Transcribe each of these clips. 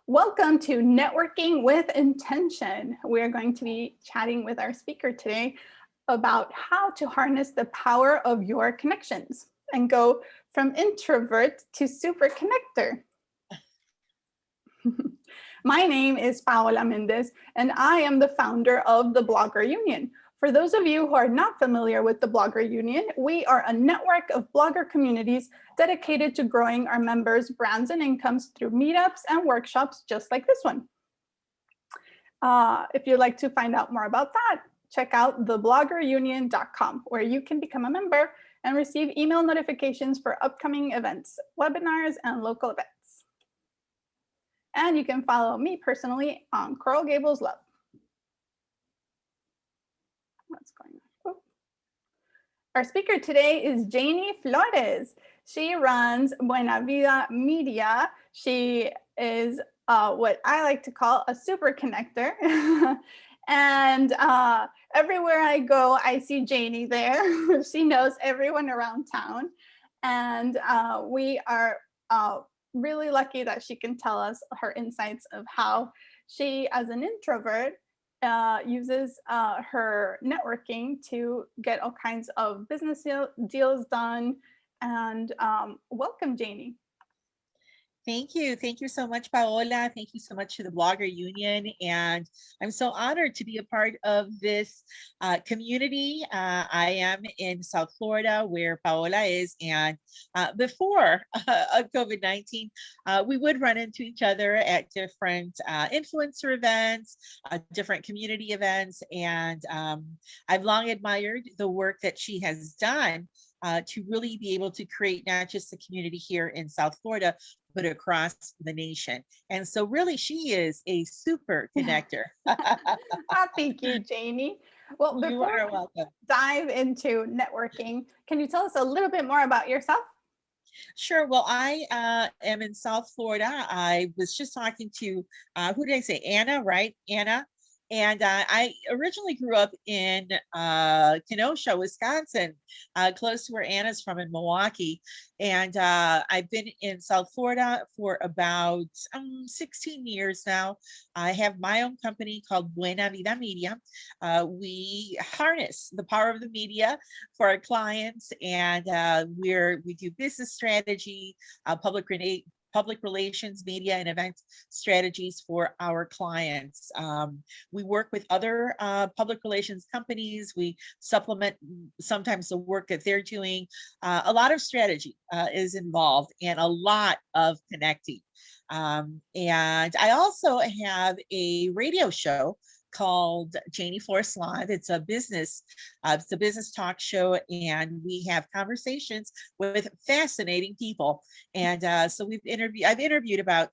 Welcome to Networking with Intention. We're going to be chatting with our speaker today about how to harness the power of your connections and go from introvert to super connector. My name is Paola Mendez, and I am the founder of the Blogger Union. For those of you who are not familiar with the Blogger Union, we are a network of blogger communities dedicated to growing our members' brands and incomes through meetups and workshops just like this one. If you'd like to find out more about that, check out thebloggerunion.com, where you can become a member and receive email notifications for upcoming events, webinars, and local events. And you can follow me personally on Coral Gables Love. What's going on? Oh. Our speaker today is Janie Flores. She runs Buena Vida Media. She is what I like to call a super connector. And everywhere I go, I see Janie there. She knows everyone around town. And we are really lucky that she can tell us her insights of how she, as an introvert, uses her networking to get all kinds of business deals done. And welcome, Janie. Thank you. Thank you so much, Paola. Thank you so much to the Blogger Union. And I'm so honored to be a part of this community. I am in South Florida, where Paola is. And before COVID-19, we would run into each other at different influencer events, different community events. And I've long admired the work that she has done to really be able to create not just the community here in South Florida, but across the nation. And so really she is a super connector. Thank you, Janie. Well, You are before welcome. we dive into networking, can you tell us a little bit more about yourself? Sure. Well, I am in South Florida. I was just talking to, who did I say? Anna, right? Anna. And I originally grew up in Kenosha, Wisconsin, close to where Anna's from in Milwaukee. And I've been in South Florida for about 16 years now. I have my own company called Buena Vida Media. We harness the power of the media for our clients, and we do business strategy, public relations, media, and event strategies for our clients. We work with other public relations companies. We supplement sometimes the work that they're doing. A lot of strategy is involved and a lot of connecting. And I also have a radio show called Janie Flores Live. It's a business talk show, and we have conversations with fascinating people. And so I've interviewed about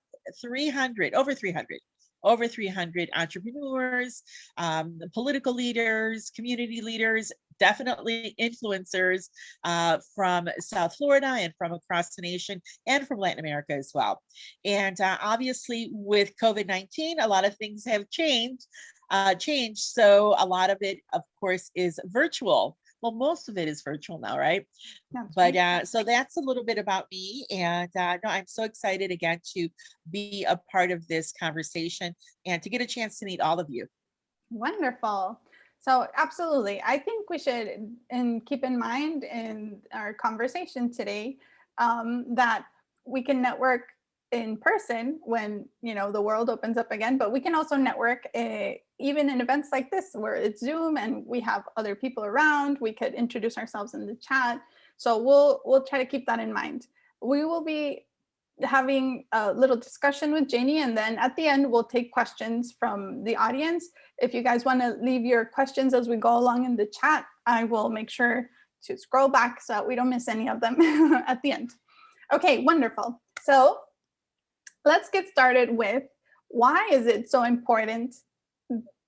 over 300 entrepreneurs, political leaders, community leaders, definitely influencers from South Florida and from across the nation and from Latin America as well. And obviously with COVID-19, a lot of things have changed. So a lot of it, of course, is virtual. Well, most of it is virtual now, right? But so that's a little bit about me. And no, I'm so excited again to be a part of this conversation and to get a chance to meet all of you. Wonderful. So absolutely. I think we should keep in mind in our conversation today that we can network in person when the world opens up again, but we can also network even in events like this where it's Zoom and we have other people around. We could introduce ourselves in the chat. So we'll try to keep that in mind. We will be having a little discussion with Janie, and then at the end we'll take questions from the audience. If you guys want to leave your questions as we go along in the chat, I will make sure to scroll back so that we don't miss any of them at the end. Okay, wonderful. So let's get started with, why is it so important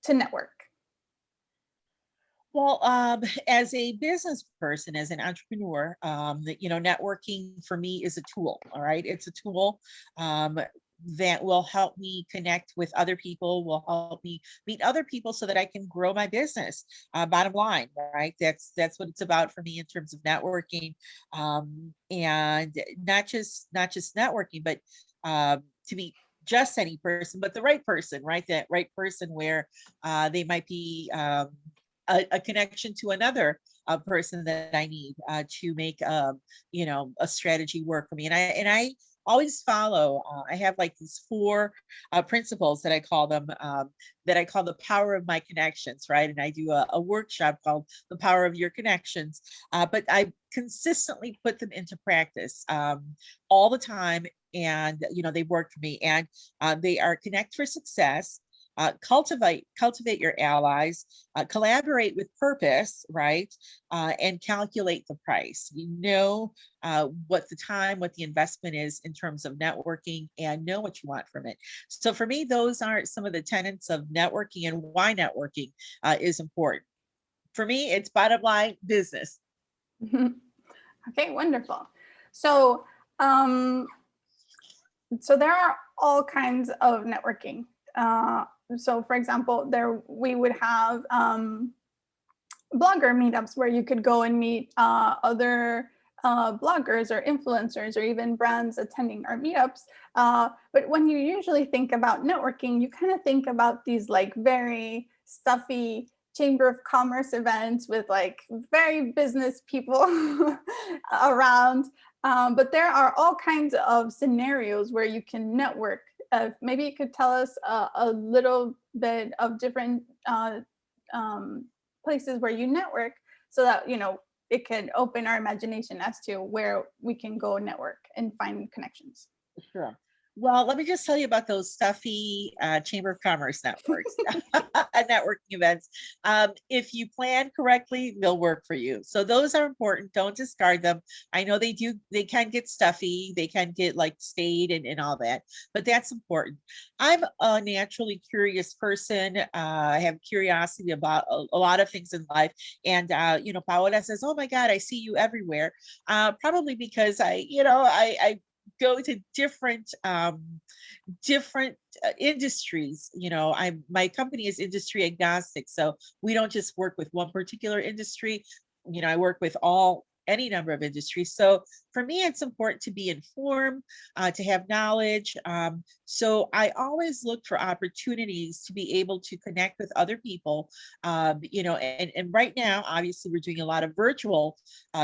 to network? Well, as a business person, as an entrepreneur, networking for me is a tool. All right, it's a tool that will help me connect with other people, will help me meet other people so that I can grow my business. Bottom line, right? That's what it's about for me in terms of networking, and not just networking, but to meet just any person, but the right person, right? That right person where they might be a connection to another person that I need to make a strategy work for me. And I always follow. I have like these four principles that I call them, that I call the power of my connections, right? And I do a workshop called the power of your connections, but I consistently put them into practice all the time. And they work for me. And they are connect for success, cultivate your allies, collaborate with purpose, right? And calculate the price. What the time, what the investment is in terms of networking, and know what you want from it. So for me, those are some of the tenets of networking and why networking is important. For me, it's bottom line business. Okay, wonderful. So, um, so there are all kinds of networking. So, for example, there we would have blogger meetups where you could go and meet other bloggers or influencers or even brands attending our meetups. But when you usually think about networking, you kind of think about these like very stuffy Chamber of Commerce events with like very business people around. But there are all kinds of scenarios where you can network. Maybe you could tell us a little bit of different um, places where you network so that it can open our imagination as to where we can go network and find connections. Sure. Well, let me just tell you about those stuffy Chamber of Commerce networks, networking events. If you plan correctly, they'll work for you. So those are important. Don't discard them. I know they do, they can get stuffy, they can get like staid and all that, but that's important. I'm a naturally curious person. I have curiosity about a lot of things in life. And, Paola says, oh my God, I see you everywhere. Probably because I go to different industries. My company is industry agnostic, so we don't just work with one particular industry. I work with any number of industries. So for me, it's important to be informed, to have knowledge. So I always look for opportunities to be able to connect with other people. And right now, obviously, we're doing a lot of virtual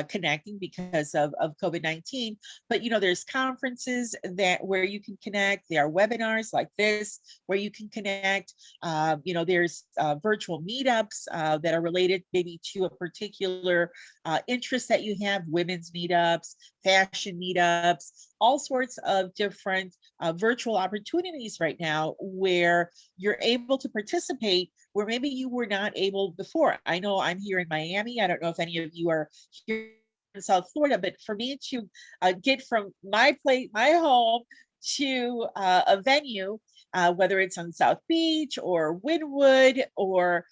connecting because of COVID-19. But there's conferences where you can connect. There are webinars like this where you can connect. There's virtual meetups that are related maybe to a particular interest that you have, women's meetups, fashion meetups, all sorts of different virtual opportunities right now where you're able to participate where maybe you were not able before. I know I'm here in Miami. I don't know if any of you are here in South Florida, but for me to get from my home to a venue, whether it's on South Beach or Wynwood or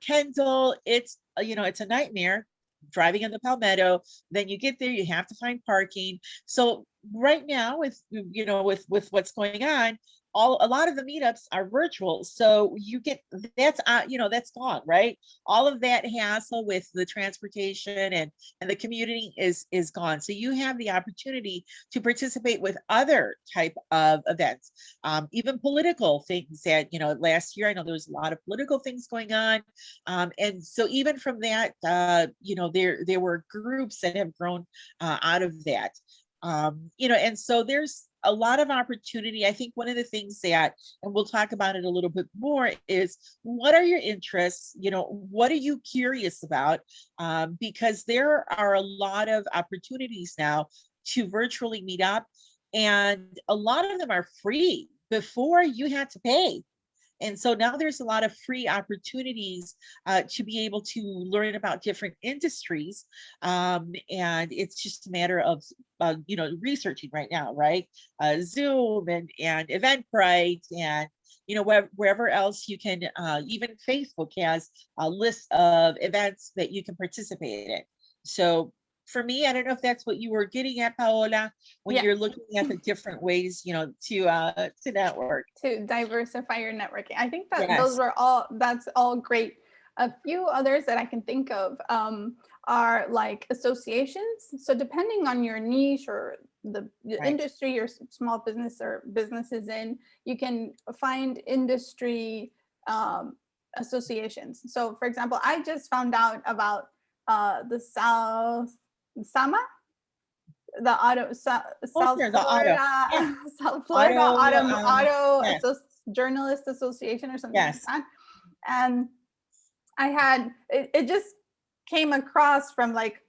Kendall, it's a nightmare driving on the Palmetto. Then you get there, you have to find parking. So right now with what's going on, a lot of the meetups are virtual. So you get that's gone, right? All of that hassle with the transportation and the commuting is gone. So you have the opportunity to participate with other type of events, even political things that last year I know there was a lot of political things going on, and so even from that, there were groups that have grown out of that. And so there's a lot of opportunity. I think one of the things that, and we'll talk about it a little bit more, is what are your interests? What are you curious about? Because there are a lot of opportunities now to virtually meet up, and a lot of them are free. Before you had to pay. And so now there's a lot of free opportunities to be able to learn about different industries. And it's just a matter of, researching right now, right? Zoom and Eventbrite and, wherever else you can, even Facebook has a list of events that you can participate in. So for me, I don't know if that's what you were getting at, Paola, when Yes. you're looking at the different ways, to network. To diversify your networking. I think that Yes. that's all great. A few others that I can think of are like associations. So depending on your niche or the Right. industry your small business or business is in. You can find industry associations. So, for example, I just found out about the South Sama, the Oh, South sure, the auto. Yeah, Florida, South Florida auto. Yes, Journalist Association or something like yes. that. And I had it just came across from like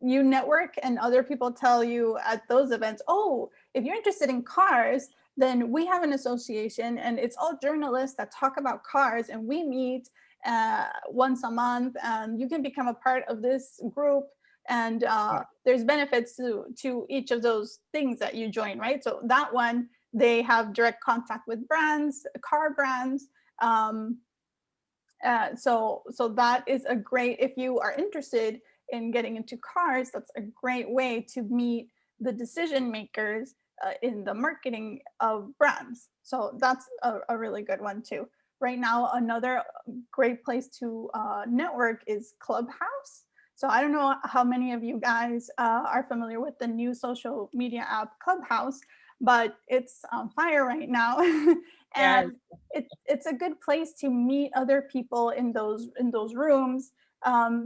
you network and other people tell you at those events, oh, if you're interested in cars, then we have an association and it's all journalists that talk about cars and we meet once a month and you can become a part of this group and Yeah. there's benefits to each of those things that you join, right? So that one, they have direct contact with brands, car brands. Um, so that is a great, if you are interested in getting into cars, that's a great way to meet the decision makers in the marketing of brands. So that's a really good one too. Right now, another great place to network is Clubhouse. So I don't know how many of you guys are familiar with the new social media app Clubhouse, but it's on fire right now. Yes. And it's a good place to meet other people in those rooms.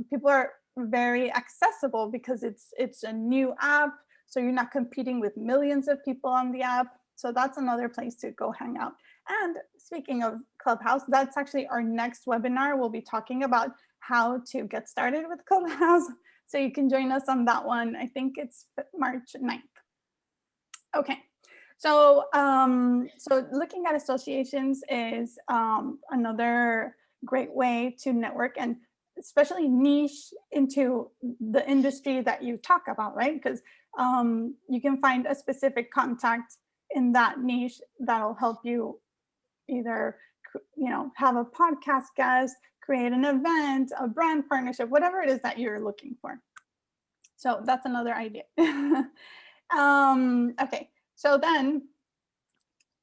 People are very accessible because it's a new app, so you're not competing with millions of people on the app. So that's another place to go hang out. And speaking of Clubhouse, that's actually our next webinar. We'll be talking about how to get started with Clubhouse. So you can join us on that one. I think it's March 9th. Okay. So looking at associations is another great way to network and especially niche into the industry that you talk about, right? Because you can find a specific contact in that niche that'll help you either, have a podcast guest, create an event, a brand partnership, whatever it is that you're looking for. So that's another idea. Okay. So then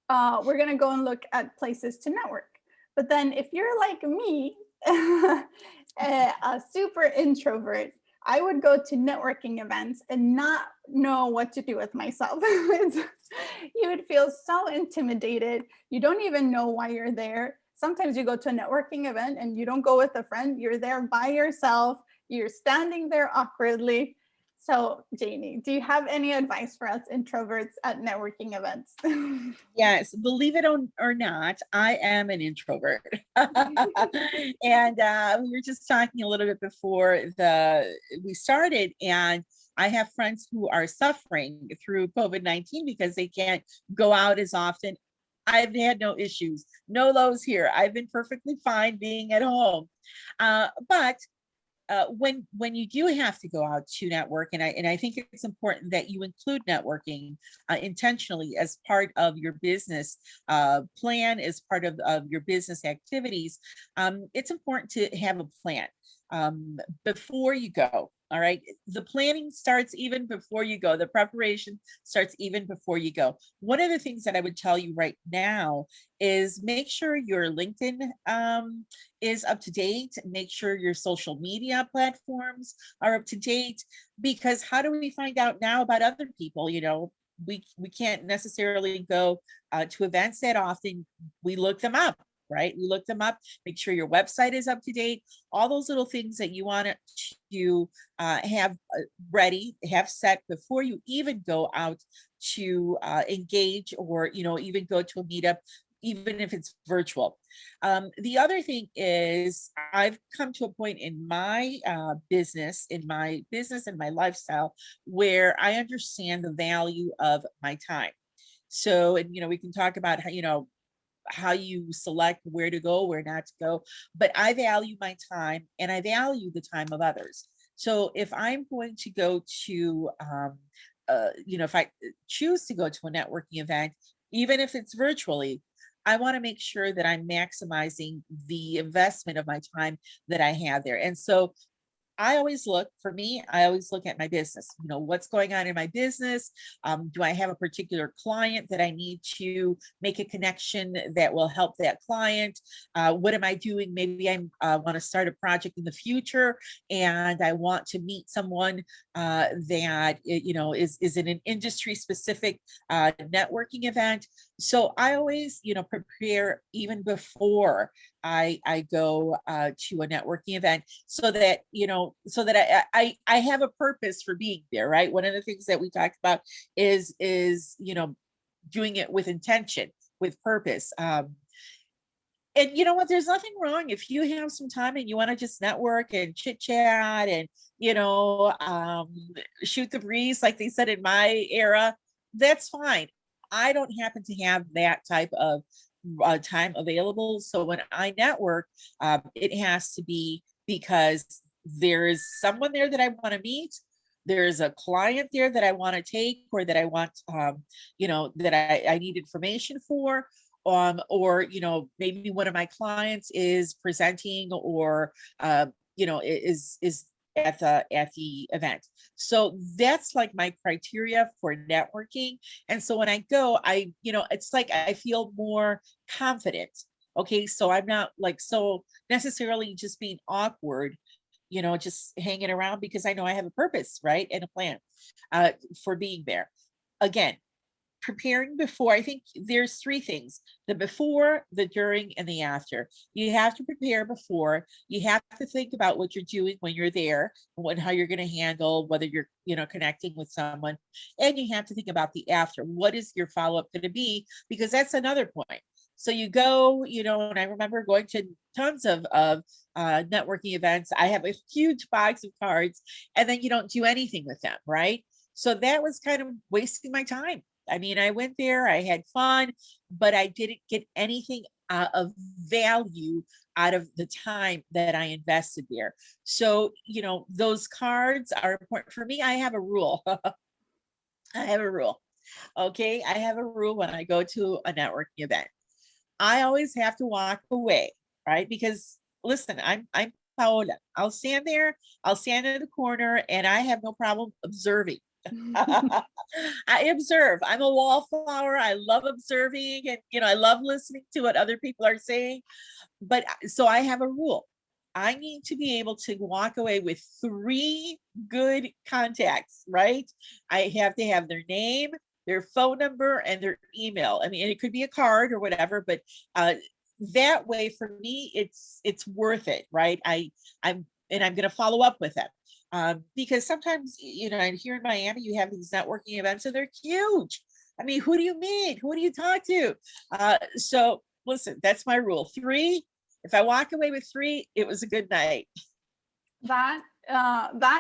we're going to go and look at places to network. But then if you're like me, a super introvert, I would go to networking events and not know what to do with myself. You would feel so intimidated. You don't even know why you're there. Sometimes you go to a networking event and you don't go with a friend. You're there by yourself. You're standing there awkwardly. So, Janie, do you have any advice for us introverts at networking events? Yes, believe it or not, I am an introvert. And we were just talking a little bit before we started, and I have friends who are suffering through COVID-19 because they can't go out as often. I've had no issues, no lows here. I've been perfectly fine being at home. But when you do have to go out to network, and I think it's important that you include networking intentionally as part of your business plan, as part of your business activities. It's important to have a plan before you go. All right. The planning starts even before you go. The preparation starts even before you go. One of the things that I would tell you right now is make sure your LinkedIn is up to date. Make sure your social media platforms are up to date, because how do we find out now about other people? We can't necessarily go to events that often. We look them up, right? We look them up, make sure your website is up to date, all those little things that you want to have ready, have set before you even go out to engage, or, even go to a meetup, even if it's virtual. The other thing is, I've come to a point in my business and my lifestyle where I understand the value of my time. So, and we can talk about how you select where to go, where not to go, but I value my time and I value the time of others. So if I'm going to go to, if I choose to go to a networking event, even if it's virtually, I want to make sure that I'm maximizing the investment of my time that I have there. And so I always look, for me, I always look at my business. What's going on in my business? Do I have a particular client that I need to make a connection that will help that client? What am I doing? Maybe I want to start a project in the future and I want to meet someone that, is in an industry specific networking event. So I always, prepare even before I go to a networking event, so that I have a purpose for being there, right? One of the things that we talked about is doing it with intention, with purpose. And you know what? There's nothing wrong if you have some time and you want to just network and chit chat and shoot the breeze, like they said in my era. That's fine. I don't happen to have that type of time available. So when I network, it has to be because there is someone there that I want to meet. There's a client there that I want to take, or that I want, that I need information for. Or maybe one of my clients is presenting, or is at the event. So that's like my criteria for networking. And so when I go, it's like I feel more confident. Okay, so I'm not like so necessarily just being awkward, just hanging around, because I know I have a purpose, right, and a plan for being there. Again, preparing before, I think there's three things: the before, the during, and the after. You have to prepare before. You have to think about what you're doing when you're there, how you're going to handle whether you're connecting with someone. And you have to think about the after. What is your follow-up going to be? Because that's another point. So you go, and I remember going to tons of networking events. I have a huge box of cards, and then you don't do anything with them, right? So that was kind of wasting my time. I mean, I went there, I had fun, but I didn't get anything of value out of the time that I invested there. So, those cards are important for me. I have a rule. I have a rule. Okay. I have a rule when I go to a networking event. I always have to walk away, right? Because listen, I'm Paola. I'll stand there, I'll stand in the corner, and I have no problem observing. I observe. I'm a wallflower. I love observing, and I love listening to what other people are saying. But so I have a rule. I need to be able to walk away with 3 good contacts, right? I have to have their name, their phone number, and their email. I mean, and it could be a card or whatever, but that way for me, it's worth it, right? I'm going to follow up with them. Because sometimes, and here in Miami, you have these networking events and they're huge. I mean, who do you meet? Who do you talk to? So listen, that's my rule. 3, if I walk away with 3, it was a good night. That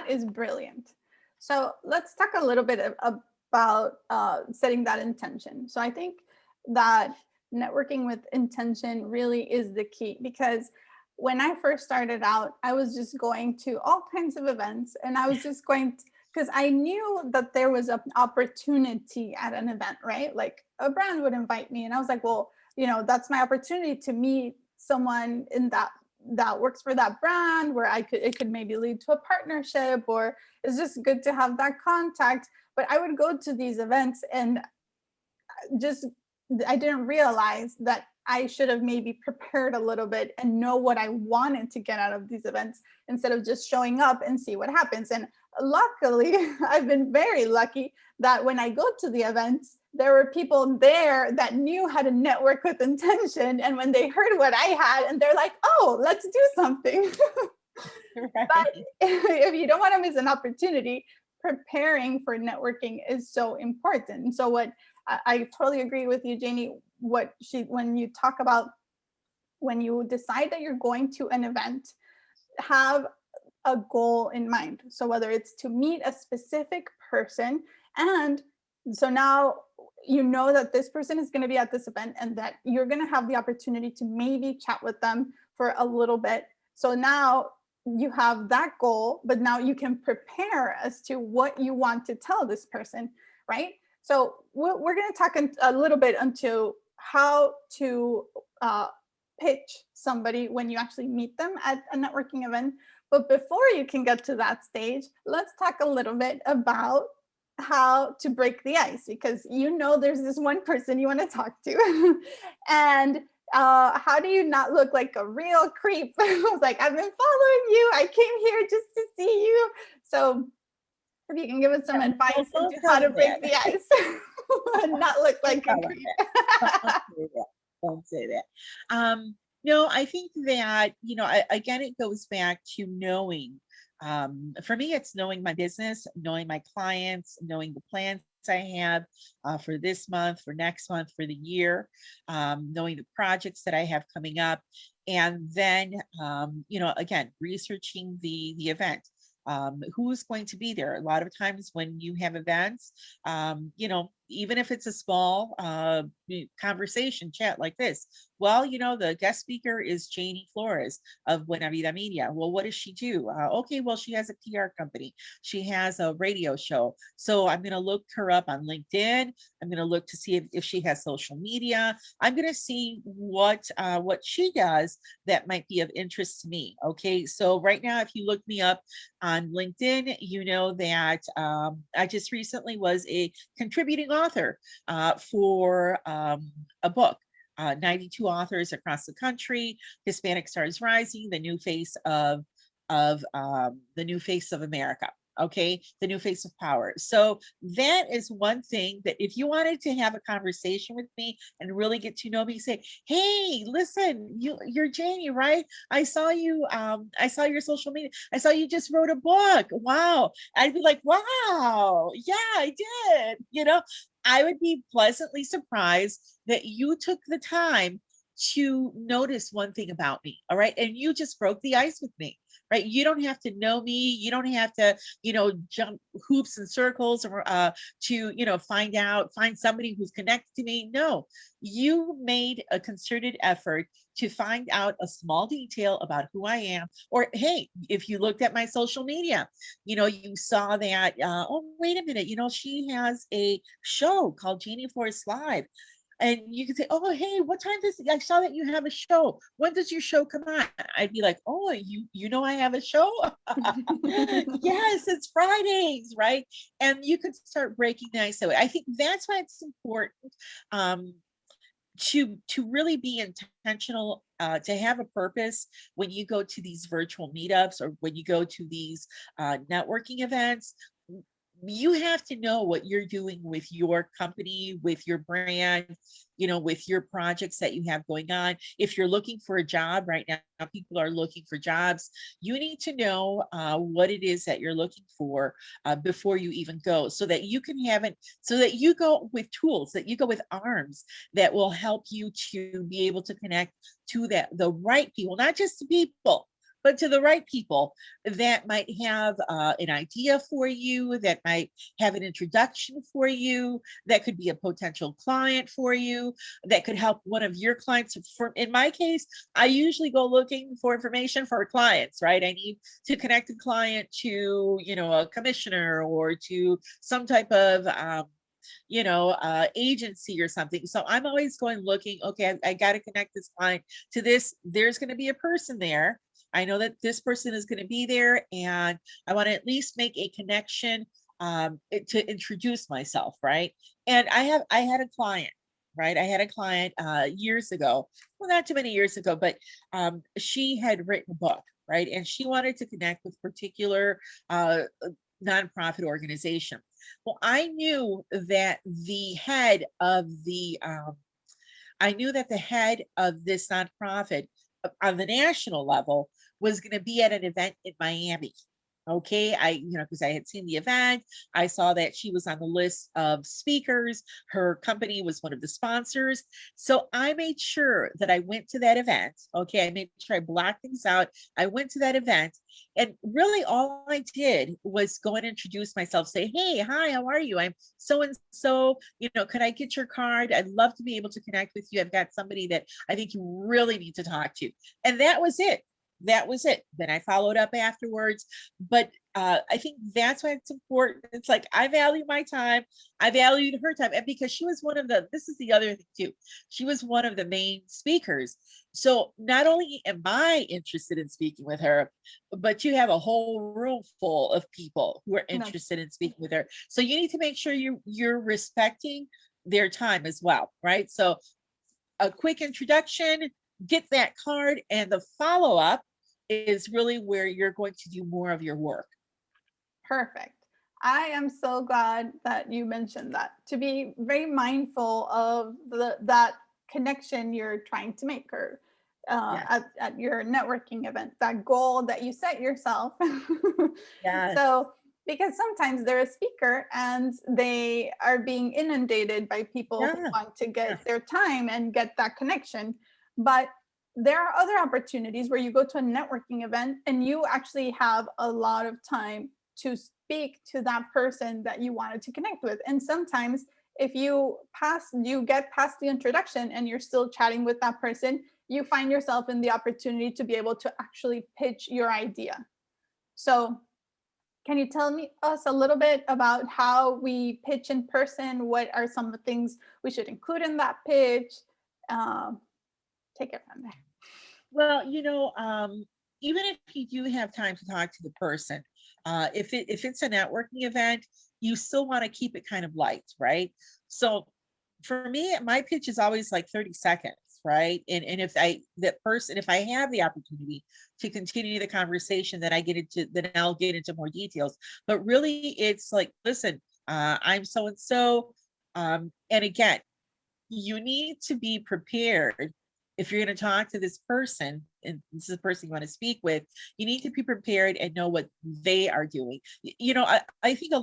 is brilliant. So let's talk a little bit about setting that intention. So I think that networking with intention really is the key, because when I first started out, I was just going to all kinds of events, and I was just going because I knew that there was an opportunity at an event, right? Like a brand would invite me, and I was like, well, that's my opportunity to meet someone in that works for that brand, where it could maybe lead to a partnership, or it's just good to have that contact. But I would go to these events, and I didn't realize that I should have maybe prepared a little bit and know what I wanted to get out of these events, instead of just showing up and see what happens. And luckily, I've been very lucky that when I go to the events, there were people there that knew how to network with intention. And when they heard what I had, and they're like, oh, let's do something. Right. But if you don't want to miss an opportunity, preparing for networking is so important. So what I totally agree with you, Janie. When you talk about, when you decide that you're going to an event, have a goal in mind. So whether it's to meet a specific person, and so now you know that this person is going to be at this event, and that you're going to have the opportunity to maybe chat with them for a little bit. So now you have that goal, but now you can prepare as to what you want to tell this person, right? So we're going to talk a little bit into how to pitch somebody when you actually meet them at a networking event. But before you can get to that stage, let's talk a little bit about how to break the ice, because there's this one person you want to talk to. And how do you not look like a real creep? I was like, I've been following you. I came here just to see you. So if you can give us some advice Don't into tell how to them break that. the ice and not look Don't like a tell them creep. that. Don't say that. Don't say that. No, I think that, again, it goes back to knowing. For me, it's knowing my business, knowing my clients, knowing the plans I have for this month, for next month, for the year, knowing the projects that I have coming up, and then, again, researching the event. Who's going to be there? A lot of times when you have events, even if it's a small conversation chat like this, well, the guest speaker is Janie Flores of Buena Vida Media. Well, what does she do? Okay, well, she has a PR company. She has a radio show. So I'm going to look her up on LinkedIn. I'm going to look to see if she has social media. I'm going to see what she does that might be of interest to me. Okay, so right now, if you look me up on LinkedIn, you know that I just recently was a contributing author for a book. 92 authors across the country, Hispanic Stars Rising, the new face of the new face of America. Okay, the new face of power. So that is one thing that if you wanted to have a conversation with me and really get to know me, say, hey, listen, you're Janie, right? I saw you, I saw your social media. I saw you just wrote a book. Wow. I'd be like, wow, yeah, I did. I would be pleasantly surprised that you took the time to notice one thing about me. All right. And you just broke the ice with me, right? You don't have to know me. You don't have to, jump hoops and circles or to, find somebody who's connected to me. No, you made a concerted effort to find out a small detail about who I am. Or, hey, if you looked at my social media, you saw that, oh, wait a minute, she has a show called Janie Flores Live. And you can say, oh, hey, what time I saw that you have a show. When does your show come on? I'd be like, oh, you know I have a show? Yes, it's Fridays, right? And you could start breaking the ice that way. I think that's why it's important to really be intentional, to have a purpose when you go to these virtual meetups or when you go to these networking events. You have to know what you're doing with your company, with your brand, with your projects that you have going on. If you're looking for a job right now, people are looking for jobs. You need to know what it is that you're looking for before you even go, so that you can have it, so that you go with tools, that you go with arms that will help you to be able to connect to the right people, not just the people, but to the right people that might have an idea for you, that might have an introduction for you, that could be a potential client for you, that could help one of your clients. In my case, I usually go looking for information for clients, right? I need to connect a client to, a commissioner or to some type of agency or something. So I'm always going looking, okay, I got to connect this client to this. There's going to be a person there. I know that this person is going to be there, and I want to at least make a connection to introduce myself, right? And I had a client, right? I had a client years ago, well, not too many years ago, but she had written a book, right? And she wanted to connect with particular nonprofit organization. Well, I knew that the head of this nonprofit on the national level was going to be at an event in Miami. Okay, because I had seen the event, I saw that she was on the list of speakers. Her company was one of the sponsors. So I made sure that I went to that event. Okay, I made sure I blocked things out. I went to that event, and really all I did was go and introduce myself, say, hey, hi, how are you? I'm so and so, could I get your card? I'd love to be able to connect with you. I've got somebody that I think you really need to talk to. And that was it. that was it. Then I followed up afterwards. But I think that's why it's important. It's like, I value my time. I valued her time. And because she was one of the, this is the other thing too, she was one of the main speakers. So not only am I interested in speaking with her, but you have a whole room full of people who are No, interested in speaking with her. So you need to make sure you're respecting their time as well, right? So a quick introduction, get that card, and the follow-up is really where you're going to do more of your work. perfect. I am so glad that you mentioned that, to be very mindful of that connection you're trying to make, or Yes, at your networking event, that goal that you set yourself. yes, So, because sometimes they're a speaker and they are being inundated by people who yeah, want to get yes, their time and get that connection. But there are other opportunities where you go to a networking event and you actually have a lot of time to speak to that person that you wanted to connect with. And sometimes if you get past the introduction and you're still chatting with that person, you find yourself in the opportunity to be able to actually pitch your idea. So can you tell us a little bit about how we pitch in person? What are some of the things we should include in that pitch? Um, Take it from there. well, even if you do have time to talk to the person, if it's a networking event, you still want to keep it kind of light, right? So for me, my pitch is always like 30 seconds, right? And if if I have the opportunity to continue the conversation, then I'll get into more details. But really, it's like, listen, I'm so and so. And again, you need to be prepared. If you're going to talk to this person, and this is the person you want to speak with, you need to be prepared and know what they are doing. I think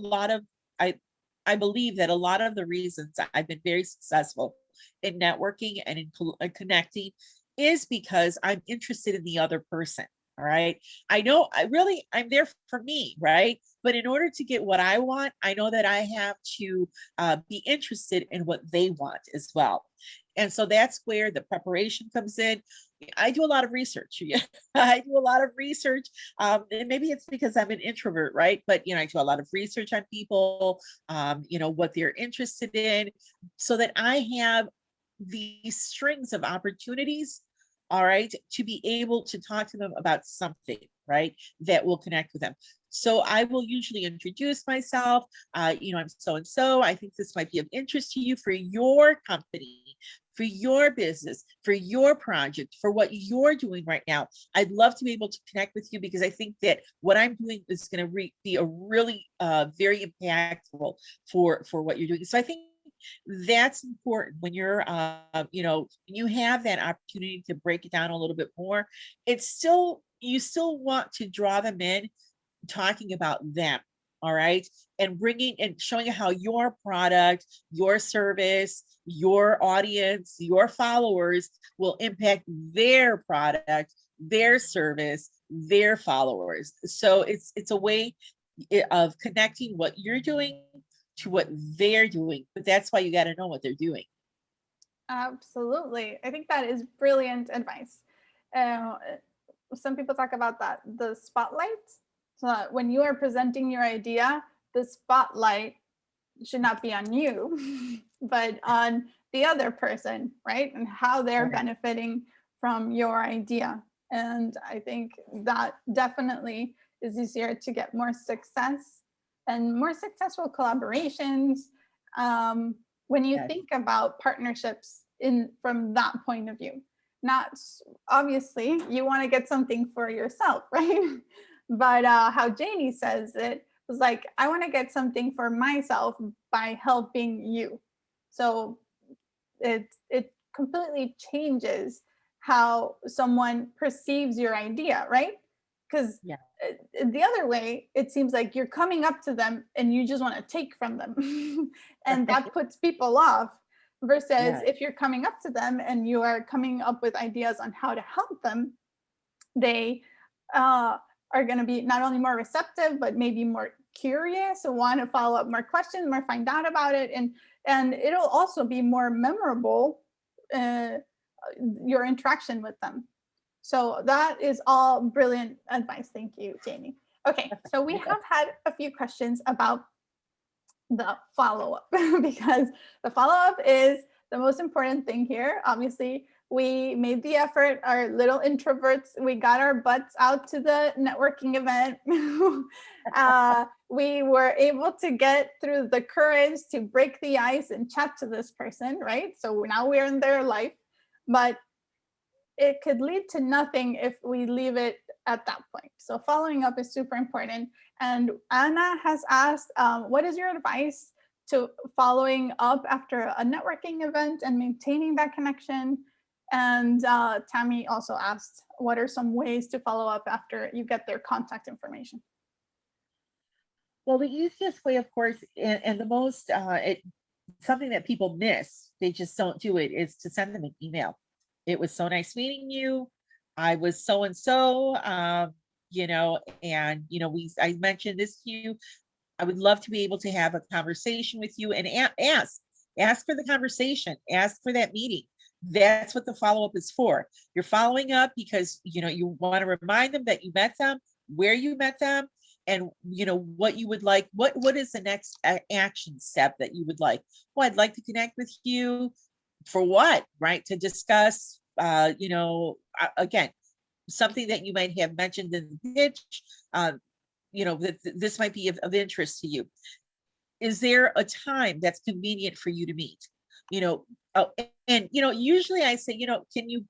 I I believe that a lot of the reasons I've been very successful in networking and in connecting is because I'm interested in the other person. All right. I know I'm there for me, right? But in order to get what I want, I know that I have to be interested in what they want as well. And so that's where the preparation comes in. I do a lot of research. I do a lot of research. And maybe it's because I'm an introvert, right? But, I do a lot of research on people, what they're interested in, so that I have these strings of opportunities, all right, to be able to talk to them about something, right, that will connect with them. So I will usually introduce myself. I'm so and so. I think this might be of interest to you for your company, for your business, for your project, for what you're doing right now. I'd love to be able to connect with you because I think that what I'm doing is going to be a really very impactful for what you're doing. So I think that's important when you have that opportunity to break it down a little bit more. You still want to draw them in, talking about them, all right, and bringing and showing how your product, your service, your audience, your followers will impact their product, their service, their followers. So it's a way of connecting what you're doing to what they're doing, but that's why you got to know what they're doing. Absolutely. I think that is brilliant advice. Uh, some people talk about that, the spotlight. So that when you are presenting your idea, the spotlight should not be on you, but on the other person, right? And how they're Right. benefiting from your idea. And I think that definitely is easier to get more success and more successful collaborations. Um, when you Yes. think about partnerships in from that point of view, not obviously you want to get something for yourself, right? But how Janie says it was like, I want to get something for myself by helping you. So it completely changes how someone perceives your idea, right? Because Yeah. the other way, it seems like you're coming up to them and you just want to take from them. And that puts people off. Versus Yeah. if you're coming up to them and you are coming up with ideas on how to help them, they uh, are going to be not only more receptive, but maybe more curious and want to follow up more questions, more find out about it. And it'll also be more memorable, uh, your interaction with them. So that is all brilliant advice. Thank you, Janie. Okay, so we have had a few questions about the follow-up because the follow-up is the most important thing here. Obviously, we made the effort, our little introverts, we got our butts out to the networking event. We were able to get through the courage to break the ice and chat to this person, right? So now we're in their life, but it could lead to nothing if we leave it at that point. So following up is super important. And Anna has asked, what is your advice to following up after a networking event and maintaining that connection? And Tammy also asked, what are some ways to follow up after you get their contact information? Well, the easiest way, of course, and the most something that people miss, they just don't do it, is to send them an email. It was so nice meeting you. I was so and so, and I mentioned this to you. I would love to be able to have a conversation with you and ask for the conversation, ask for that meeting. That's what the follow-up is for. You're following up because you want to remind them that you met them, where you met them, and what you would like. What is the next action step that you would like? Well, I'd like to connect with you for what, right? To discuss, again, something that you might have mentioned in the pitch, that this might be of interest to you. Is there a time that's convenient for you to meet? Oh, and usually I say, can you,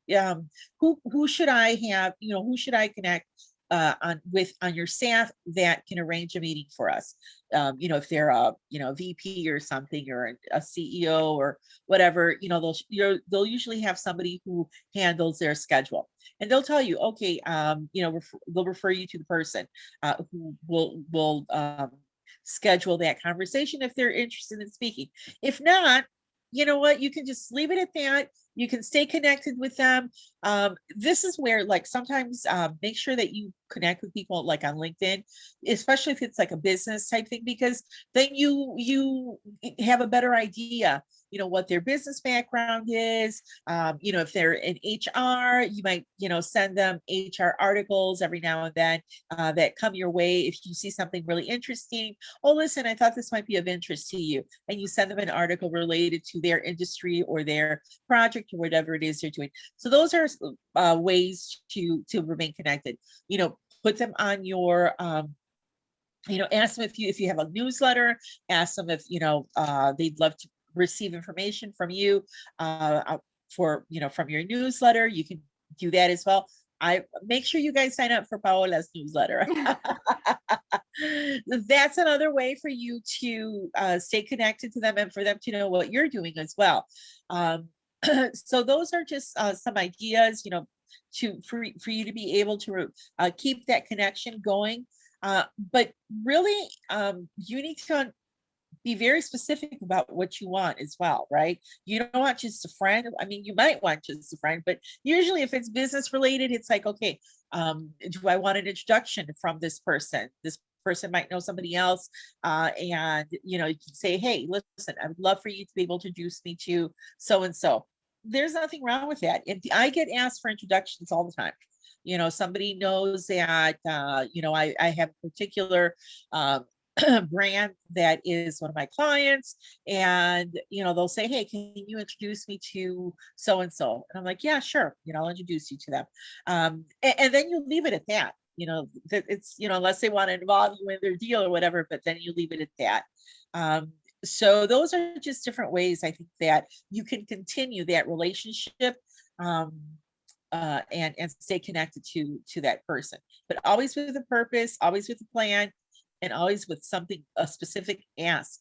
who should I have, who should I connect on your staff that can arrange a meeting for us? If they're a VP or something, or a CEO or whatever, they'll usually have somebody who handles their schedule, and they'll tell you, okay, they'll refer you to the person who will schedule that conversation if they're interested in speaking. If not, you know what, you can just leave it at that. You can stay connected with them. This is where, like, sometimes make sure that you connect with people like on LinkedIn, especially if it's like a business type thing, because then you have a better idea, what their business background is. If they're in HR, you might, send them HR articles every now and then that come your way. If you see something really interesting, oh, listen, I thought this might be of interest to you, and you send them an article related to their industry or their project or whatever it is they're doing. So those are ways to remain connected. Put them on your ask them if you have a newsletter. Ask them if they'd love to receive information from you from your newsletter. You can do that as well. I make sure you guys sign up for Paola's newsletter. That's another way for you to stay connected to them and for them to know what you're doing as well. So those are just some ideas, for you to be able to keep that connection going. But really, you need to be very specific about what you want as well, right? You don't want just a friend. I mean, you might want just a friend, but usually if it's business related, it's like, okay, do I want an introduction from this person? This person might know somebody else. And you can say, hey, listen, I would love for you to be able to introduce me to so-and-so. There's nothing wrong with that. And I get asked for introductions all the time. Somebody knows that, I have a particular brand that is one of my clients, and they'll say, hey, can you introduce me to so and so? And I'm like, yeah, sure, I'll introduce you to them. And then you leave it at that. That it's unless they want to involve you in their deal or whatever, but then you leave it at that. So those are just different ways I think that you can continue that relationship, and stay connected to that person, but always with a purpose, always with a plan, and always with something, a specific ask.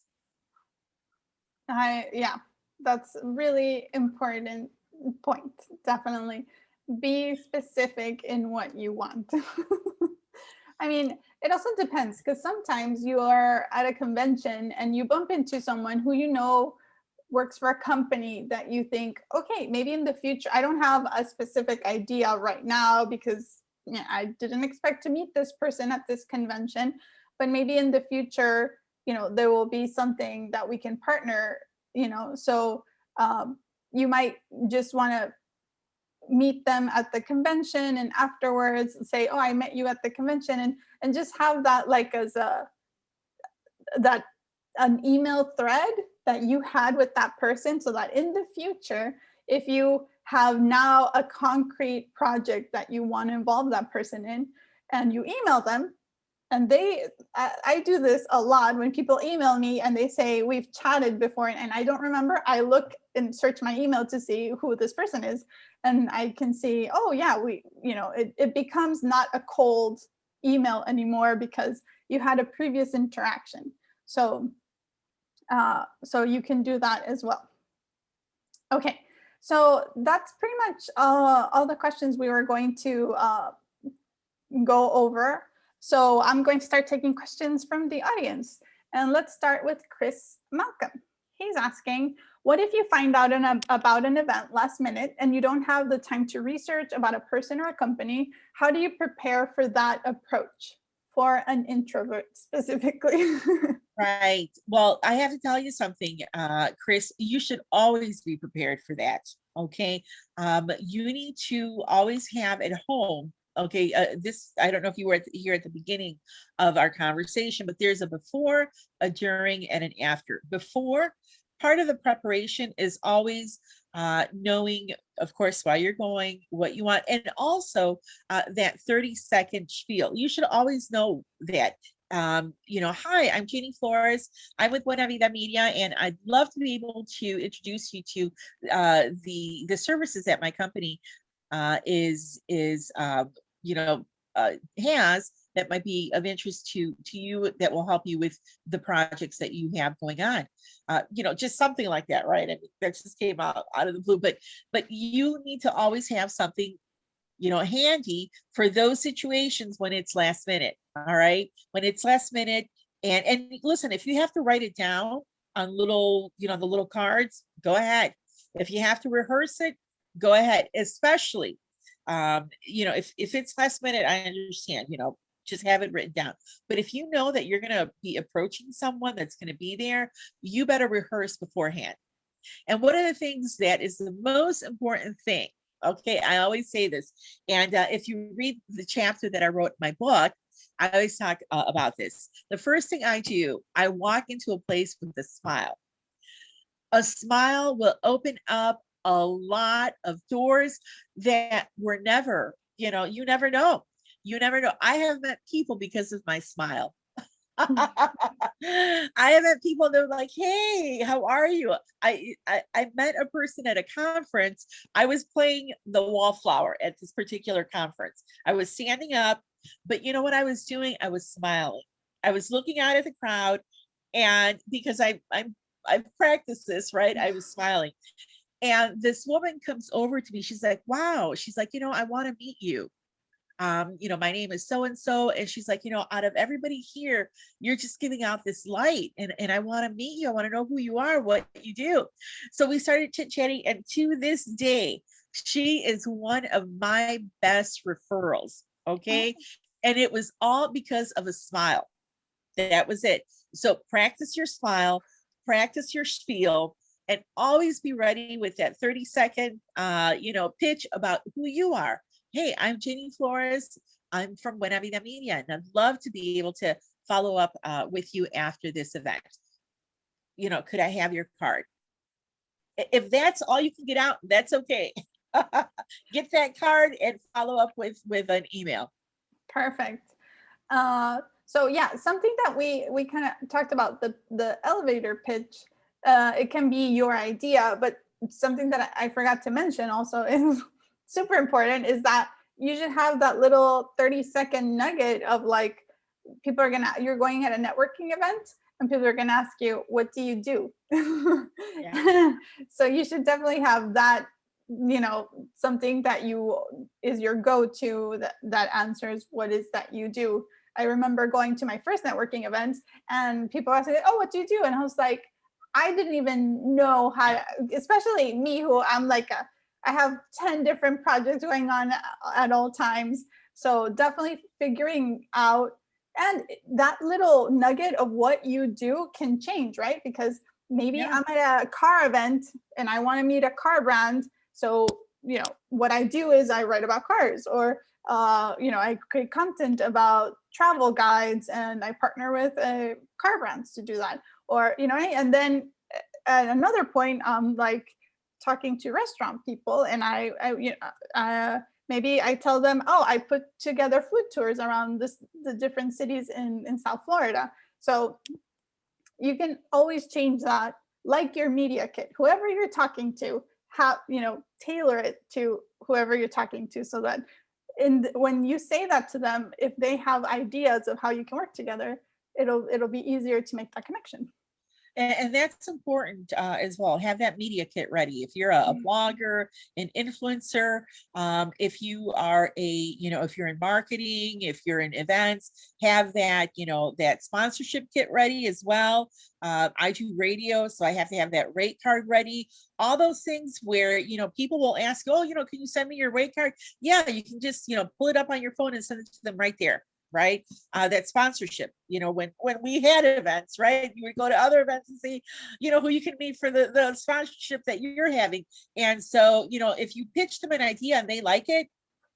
Yeah, that's really important point. Definitely be specific in what you want. I mean, it also depends, because sometimes you are at a convention and you bump into someone who works for a company that you think, okay, maybe in the future, I don't have a specific idea right now because I didn't expect to meet this person at this convention, but maybe in the future, there will be something that we can partner, so you might just want to meet them at the convention and afterwards say, oh, I met you at the convention, and just have that like as that an email thread that you had with that person, so that in the future, if you have now a concrete project that you want to involve that person in, and you email them, and I do this a lot when people email me and they say we've chatted before and I don't remember. I look and search my email to see who this person is, and I can see, oh yeah, it becomes not a cold email anymore because you had a previous interaction. So you can do that as well. Okay, so that's pretty much all the questions we were going to go over. So I'm going to start taking questions from the audience. And let's start with Chris Malcolm. He's asking, what if you find out about an event last minute and you don't have the time to research about a person or a company? How do you prepare for that approach for an introvert specifically? Right. Well, I have to tell you something, Chris, you should always be prepared for that. Okay. You need to always have at home. Okay. This, I don't know if you were here at the beginning of our conversation, but there's a before, a during, and an after. Before, part of the preparation is always knowing, of course, why you're going, what you want, and also that 30-second spiel. You should always know that. Hi, I'm Janie Flores. I'm with Buena Vida Media, and I'd love to be able to introduce you to the services that my company has that might be of interest to you, that will help you with the projects that you have going on. Just something like that, right? I mean, that just came out of the blue, but you need to always have something handy for those situations when it's last minute. All right. When it's last minute. And listen, if you have to write it down on little, the little cards, go ahead. If you have to rehearse it, go ahead. Especially, if it's last minute, I understand, just have it written down. But if you know that you're going to be approaching someone that's going to be there, you better rehearse beforehand. And one of the things that is the most important thing, okay, I always say this, and if you read the chapter that I wrote in my book, I always talk about this. The first thing I do, I walk into a place with a smile. A smile will open up a lot of doors that were never, you never know. You never know. I have met people because of my smile. I have met people that are like, hey, how are you? I met a person at a conference. I was playing the wallflower at this particular conference. I was standing up, but you know what I was doing? I was smiling. I was looking out at the crowd, and because I've practiced this, right? I was smiling. And this woman comes over to me. She's like, wow. She's like, I want to meet you. My name is so and so. And she's like, out of everybody here, you're just giving out this light. And I want to meet you. I want to know who you are, what you do. So we started chit-chatting. And to this day, she is one of my best referrals. Okay. And it was all because of a smile. That was it. So practice your smile, practice your spiel, and always be ready with that 30-second, pitch about who you are. Hey, I'm Janie Flores. I'm from Buena Vida Media, and I'd love to be able to follow up with you after this event. Could I have your card? If that's all you can get out, that's okay. Get that card and follow up with an email. Perfect. So yeah, something that we kind of talked about, the elevator pitch. It can be your idea, but something that I forgot to mention also is super important, is that you should have that little 30-second nugget of like, you're going at a networking event and people are going to ask you, what do you do? Yeah. So you should definitely have that, something that is your go-to that answers what is that you do. I remember going to my first networking event and people asked me, oh, what do you do? And I was like, I didn't even know how, especially me, who I'm like, I have 10 different projects going on at all times. So definitely figuring out, and that little nugget of what you do can change, right? Because maybe I'm at a car event and I want to meet a car brand. So what I do is I write about cars, or I create content about travel guides, and I partner with car brands to do that. Or and then at another point, like talking to restaurant people, and maybe I tell them, oh, I put together food tours around the different cities in South Florida. So you can always change that, like your media kit. Whoever you're talking to, tailor it to whoever you're talking to, so that when you say that to them, if they have ideas of how you can work together, it'll be easier to make that connection. And that's important as well. Have that media kit ready. If you're a blogger, an influencer, if you are if you're in marketing, if you're in events, have that, that sponsorship kit ready as well. I do radio, so I have to have that rate card ready. All those things where, people will ask, oh, can you send me your rate card? Yeah, you can just, pull it up on your phone and send it to them right there. Right. That sponsorship, when we had events, right, you would go to other events and see, who you can meet for the sponsorship that you're having. And so, if you pitch them an idea and they like it,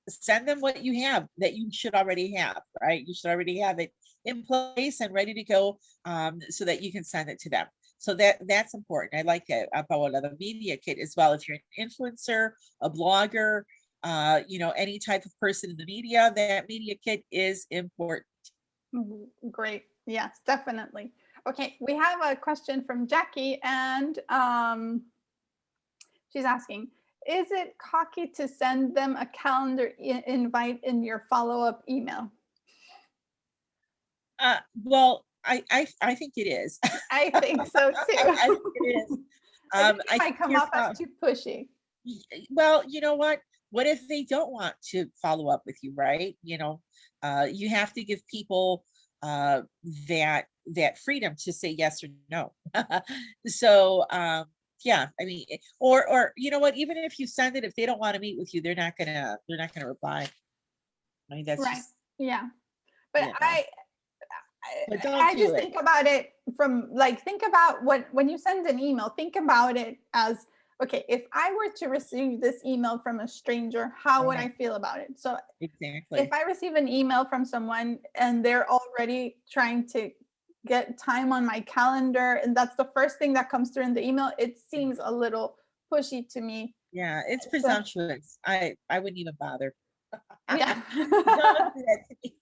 send them what you have that you should already have, right? You should already have it in place and ready to go, so that you can send it to them. So that's important. I like that about the media kit as well. If you're an influencer, a blogger, any type of person in the media, that media kit is important. Great. Yes, definitely. Okay, we have a question from Jackie, and she's asking, is it cocky to send them a calendar invite in your follow-up email? Well, I think it is. I think so too. I think it is. I think it might come off as too pushy. Well, you know what? What if they don't want to follow up with you, right? You have to give people that freedom to say yes or no. So yeah, I mean, or you know what? Even if you send it, if they don't want to meet with you, they're not gonna reply. I mean, that's right. just, Yeah, but but don't I do just it. think about it from think about when you send an email, think about it as, okay, if I were to receive this email from a stranger, how would I feel about it? So Exactly. if I receive an email from someone and they're already trying to get time on my calendar, and that's the first thing that comes through in the email, it seems a little pushy to me. Yeah, it's So, presumptuous. I wouldn't even bother. yeah. Don't do that to me.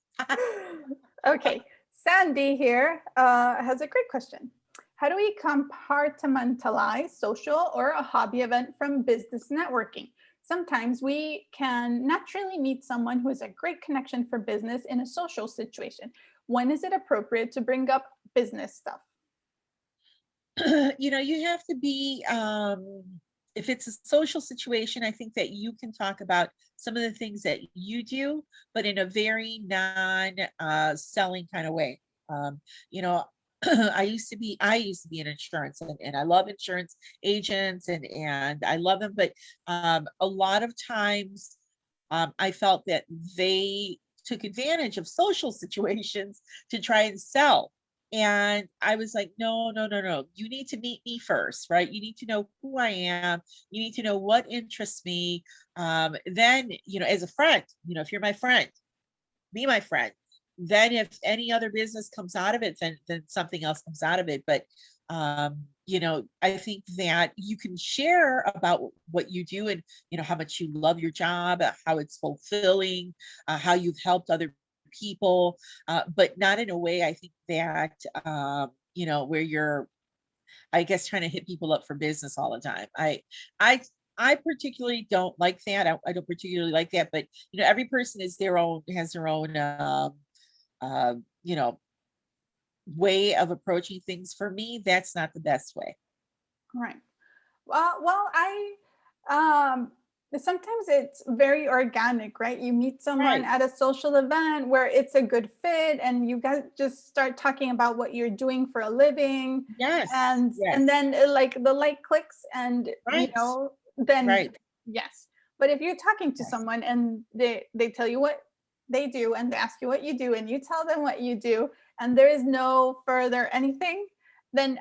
Okay, Sandy here has a great question. How do we compartmentalize social or a hobby event from business networking? Sometimes we can naturally meet someone who is a great connection for business in a social situation. When is it appropriate to bring up business stuff? You have to be, if it's a social situation, I think that you can talk about some of the things that you do, but in a very non selling kind of way. You know, I used to be in insurance, and I love insurance agents, and I love them, but a lot of times I felt that they took advantage of social situations to try and sell. And I was like, no, no, no, no. You need to meet me first, right? You need to know who I am. You need to know what interests me. Then, as a friend, if you're my friend, be my friend. Then if any other business comes out of it, then something else comes out of it. But I think that you can share about what you do, and how much you love your job, how it's fulfilling, how you've helped other people, but not in a way, I think, that where you're, I guess, trying to hit people up for business all the time. I I particularly don't like that. I don't particularly like that, but every person has their own uh, you know way of approaching things. For me, that's not the best way. Right. Well, I sometimes it's very organic, right? You meet someone Right. at a social event where it's a good fit, and you guys just start talking about what you're doing for a living, Yes. and Yes. then like the light clicks, and Right. then Right. yes. But if you're talking to Yes. someone and they tell you what they do, and they ask you what you do, and you tell them what you do, and there is no further anything, then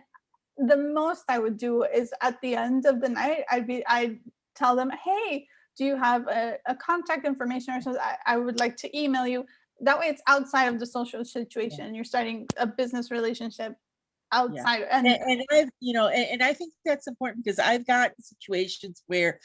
the most I would do is, at the end of the night, I'd tell them, hey, do you have a contact information or something? I would like to email you. That way it's outside of the social Yeah. situation. You're starting a business relationship Yeah. outside. And I've, and I think that's important because I've got situations where,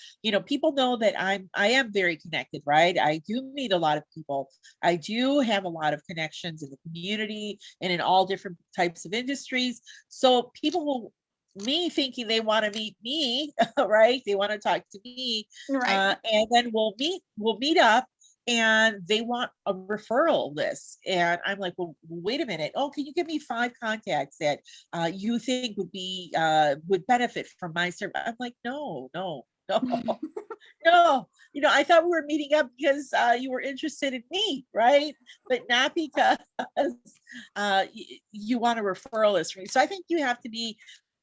people know that I am very connected, right? I do meet a lot of people. I do have a lot of connections in the community and in all different types of industries. So people will, me thinking they want to meet me, right? They want to talk to me. Right. And then we'll meet up and they want a referral list. And I'm like, well, wait a minute. Oh, can you give me 5 contacts that you think would benefit from my service? I'm like, no, no, no, no. I thought we were meeting up because you were interested in me, right? But not because you want a referral list from me. So I think you have to be.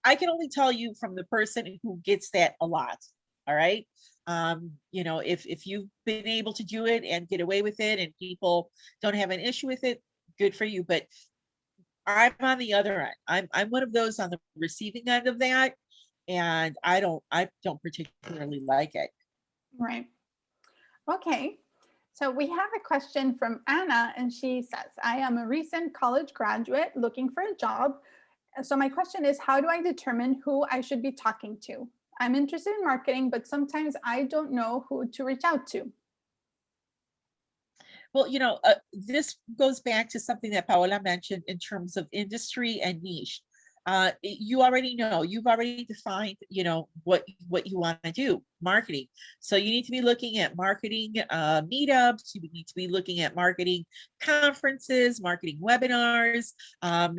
I can only tell you from the person who gets that a lot. All right. If you've been able to do it and get away with it, and people don't have an issue with it, good for you. But I'm on the other end. I'm one of those on the receiving end of that, and I don't particularly like it. Right. Okay. So we have a question from Anna, and she says, I am a recent college graduate looking for a job. So my question is, how do I determine who I should be talking to? I'm interested in marketing, but sometimes I don't know who to reach out to. Well, this goes back to something that Paola mentioned in terms of industry and niche. You already know, you've already defined, what you want to do, marketing. So you need to be looking at marketing meetups. You need to be looking at marketing conferences, marketing webinars.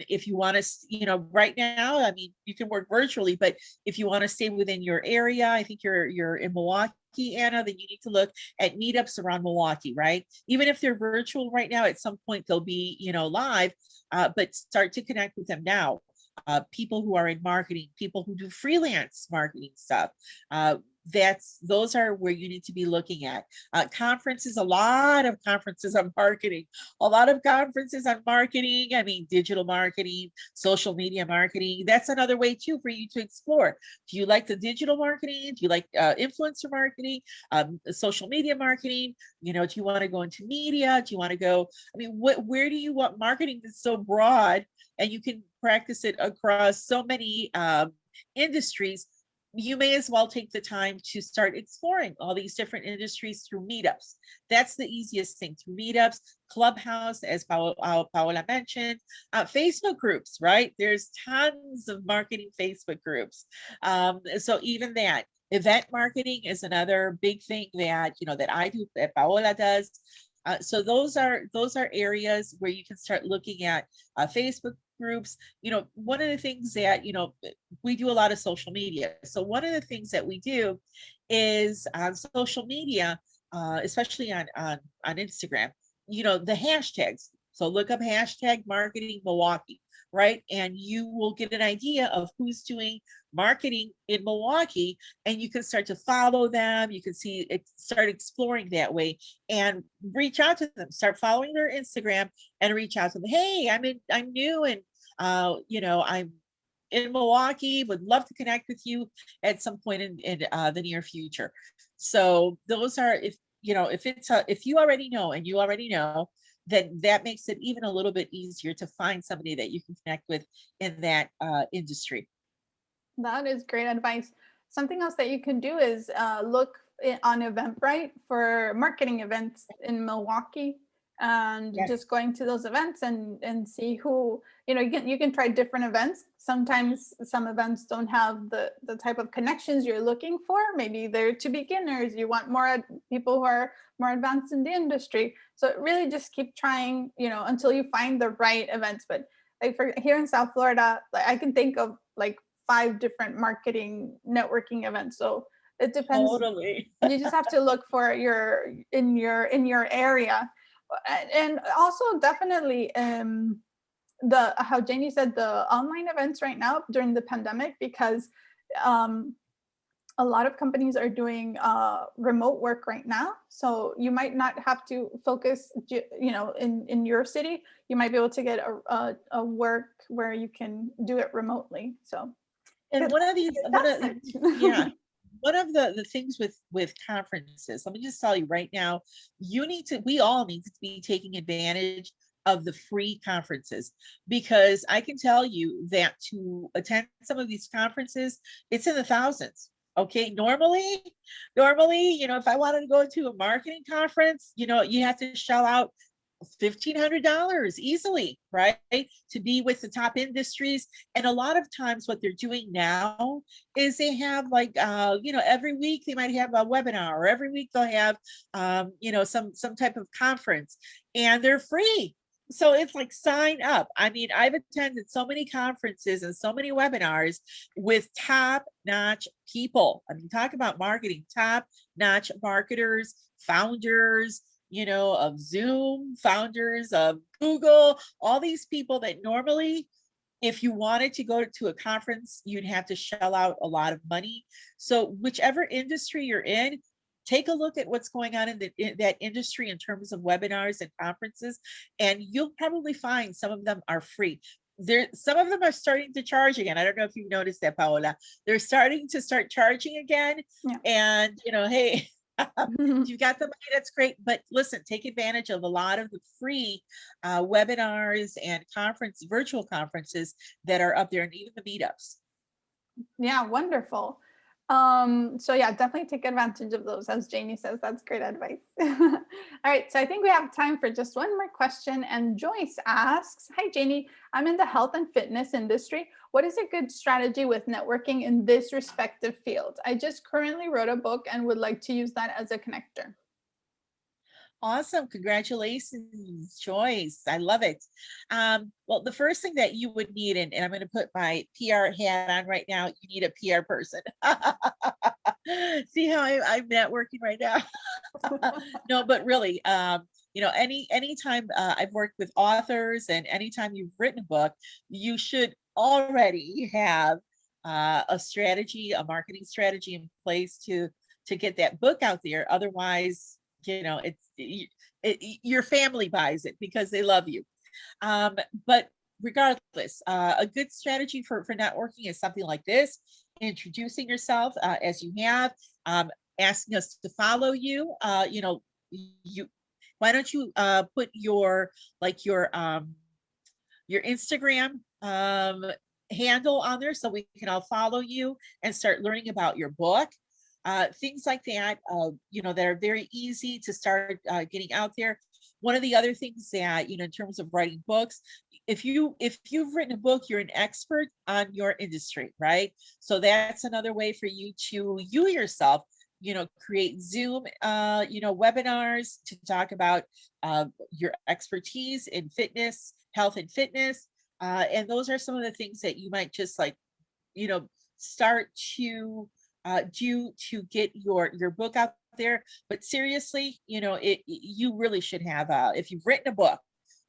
If you want to, right now, I mean, you can work virtually, but if you want to stay within your area, I think you're in Milwaukee, Anna, then you need to look at meetups around Milwaukee, right? Even if they're virtual right now, at some point they'll be, live, but start to connect with them now. People who are in marketing, people who do freelance marketing stuff. Those are where you need to be looking at. Conferences, a lot of conferences on marketing, a lot of conferences on marketing. I mean, digital marketing, social media marketing. That's another way too for you to explore. Do you like the digital marketing? Do you like influencer marketing, social media marketing? Do you want to go into media? Do you want to go? I mean, where do you want marketing is so broad, and you can practice it across so many industries. You may as well take the time to start exploring all these different industries through meetups. That's the easiest thing, through meetups, Clubhouse, as Paola mentioned, Facebook groups, right? There's tons of marketing Facebook groups. So even that, event marketing is another big thing that, that I do, that Paola does. So those are areas where you can start looking at Facebook groups. One of the things that, we do a lot of social media. So one of the things that we do is on social media, especially on Instagram, the hashtags. So look up hashtag marketing Milwaukee, right? And you will get an idea of who's doing marketing in Milwaukee, and you can start to follow them. You can start exploring that way and reach out to them. Start following their Instagram and reach out to them. Hey, I'm new, and I'm in Milwaukee, would love to connect with you at some point in the near future. So those are, if you already know, and you already know, then that makes it even a little bit easier to find somebody that you can connect with in that industry. That is great advice. Something else that you can do is look on Eventbrite for marketing events in Milwaukee, and Yes. just going to those events and see who, you can try different events. Sometimes some events don't have the type of connections you're looking for. Maybe they're to beginners. You want more people who are more advanced in the industry. So really just keep trying, until you find the right events. But like for here in South Florida, like I can think of like 5 different marketing networking events. So it depends. Totally. You just have to look for in your area. And also definitely the how Janie said, the online events right now during the pandemic, because um a lot of companies are doing remote work right now. So you might not have to focus, in your city. You might be able to get a work where you can do it remotely. So And one of these, that's it. yeah, one of the things with conferences, let me just tell you right now, we all need to be taking advantage of the free conferences, because I can tell you that to attend some of these conferences, it's in the thousands. Okay, normally, if I wanted to go to a marketing conference, you have to shell out $1,500 easily, right? To be with the top industries. And a lot of times what they're doing now is they have like, every week they might have a webinar, or every week they'll have, some type of conference, and they're free. So it's like, sign up. I mean, I've attended so many conferences and so many webinars with top-notch people. I mean, talk about marketing, top-notch marketers, founders, of Zoom, founders of Google, all these people that normally, if you wanted to go to a conference, you'd have to shell out a lot of money. So whichever industry you're in, take a look at what's going on in that industry in terms of webinars and conferences, and you'll probably find some of them are free. Some of them are starting to charge again. I don't know if you've noticed that, Paola. They're starting to start charging again. Yeah. And, hey, if you've got the money, that's great. But listen, take advantage of a lot of the free webinars and virtual conferences that are up there, and even the meetups. Yeah, wonderful. So yeah, definitely take advantage of those, as Janie says. That's great advice. All right, so I think we have time for just one more question. And Joyce asks, hi Janie, I'm in the health and fitness industry. What is a good strategy with networking in this respective field? I just currently wrote a book and would like to use that as a connector. Awesome. Congratulations, Joyce. I love it. Well, the first thing that you would need, and I'm going to put my PR hat on right now, you need a PR person. See how I'm networking right now? No, but really, anytime I've worked with authors, and anytime you've written a book, you should already have a strategy, a marketing strategy in place to get that book out there. Otherwise, your family buys it because they love you. But regardless, a good strategy for networking is something like this: introducing yourself as you have, asking us to follow you. Why don't you put your Instagram handle on there, so we can all follow you and start learning about your book. Things like that, that are very easy to start getting out there. One of the other things that, in terms of writing books, if you've written a book, you're an expert on your industry, right? So that's another way for you yourself, create Zoom, webinars to talk about your expertise in fitness, health and fitness. And those are some of the things that you might just start to do to get your book out there. But seriously, you really should have, if you've written a book,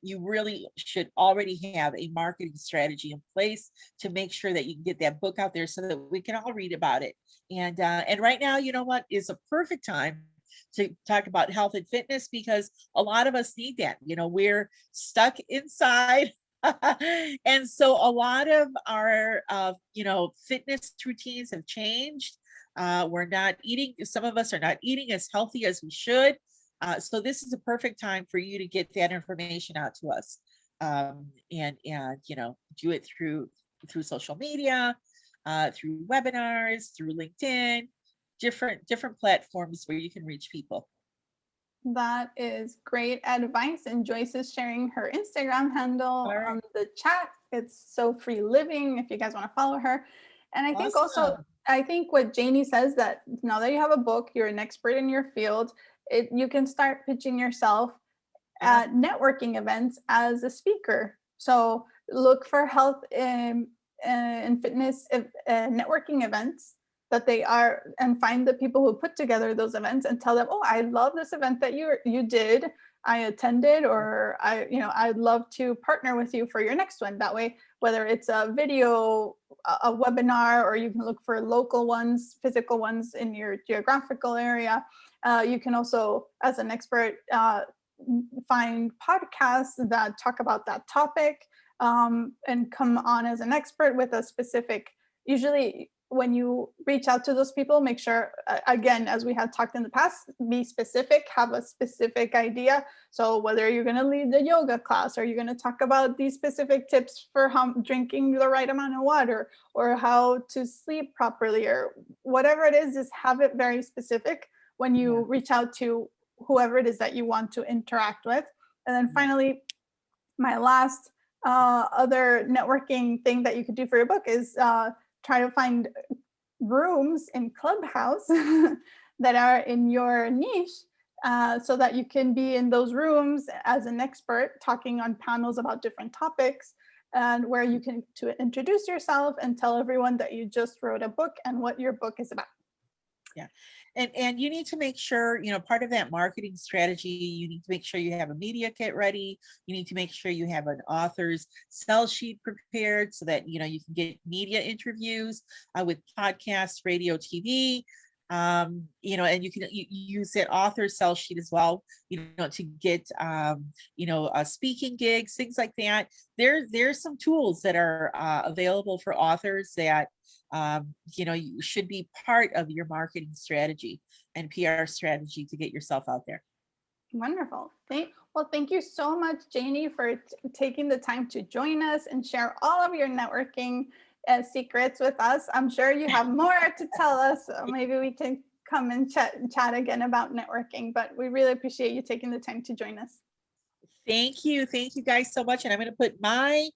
you really should already have a marketing strategy in place to make sure that you can get that book out there so that we can all read about it. And right now, you know what is a perfect time to talk about health and fitness, because a lot of us need that. We're stuck inside. And so a lot of our fitness routines have changed. We're not eating, some of us are not eating as healthy as we should. So this is a perfect time for you to get that information out to us. And do it through social media, through webinars, through LinkedIn, different platforms where you can reach people. That is great advice. And Joyce is sharing her Instagram handle on the chat. It's So Free Living if you guys want to follow her. And I think also, I think what Janie says, that now that you have a book, you're an expert in your field, you can start pitching yourself at networking events as a speaker. So look for health and fitness networking events that they are, and find the people who put together those events and tell them, oh, I love this event that you did, I attended, or I'd love to partner with you for your next one. That way, whether it's a video, a webinar, or you can look for local ones, physical ones in your geographical area. You can also, as an expert, find podcasts that talk about that topic, and come on as an expert with a specific, usually when you reach out to those people, make sure, again, as we have talked in the past, be specific, have a specific idea. So whether you're going to lead the yoga class, or you're going to talk about these specific tips for how drinking the right amount of water, or how to sleep properly, or whatever it is, just have it very specific when you Yeah. reach out to whoever it is that you want to interact with. And then finally, my last other networking thing that you could do for your book is try to find rooms in Clubhouse that are in your niche, so that you can be in those rooms as an expert talking on panels about different topics, and where you can to introduce yourself and tell everyone that you just wrote a book and what your book is about. Yeah. And you need to make sure, part of that marketing strategy, you need to make sure you have a media kit ready. You need to make sure you have an author's sell sheet prepared so that, you can get media interviews with podcasts, radio, TV. And you can use that author sell sheet as well, to get, speaking gigs, things like that. There's some tools that are available for authors that, you should be part of your marketing strategy and PR strategy to get yourself out there. Wonderful. Thank you so much, Janie, for taking the time to join us and share all of your networking secrets with us. I'm sure you have more to tell us. Maybe we can come and chat again about networking, but we really appreciate you taking the time to join us. Thank you guys so much. And I'm going to put my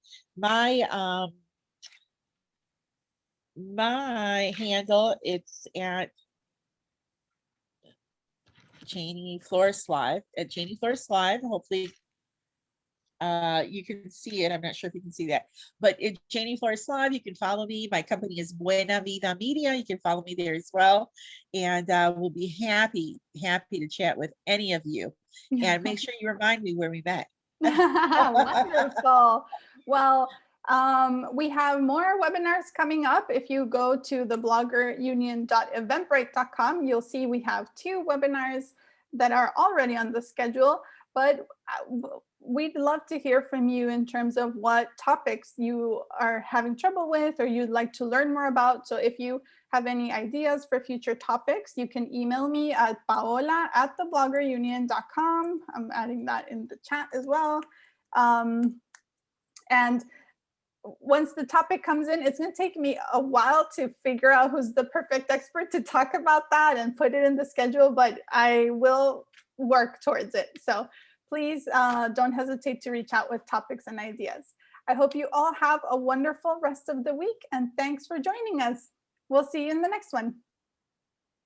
handle. It's at Janie Flores Live, at Janie Flores Live. Hopefully you can see it. I'm not sure if you can see that, but it's Janie Flores Live. You can follow me. My company is Buena Vida Media. You can follow me there as well. And we'll be happy to chat with any of you. And make sure you remind me where we met. Wonderful. Well, we have more webinars coming up. If you go to the bloggerunion.eventbrite.com, you'll see we have 2 webinars that are already on the schedule, but we'd love to hear from you in terms of what topics you are having trouble with or you'd like to learn more about. So if you have any ideas for future topics, you can email me at paola@thebloggerunion.com. I'm adding that in the chat as well. And once the topic comes in, it's going to take me a while to figure out who's the perfect expert to talk about that and put it in the schedule, but I will work towards it. So please don't hesitate to reach out with topics and ideas. I hope you all have a wonderful rest of the week, and thanks for joining us. We'll see you in the next one.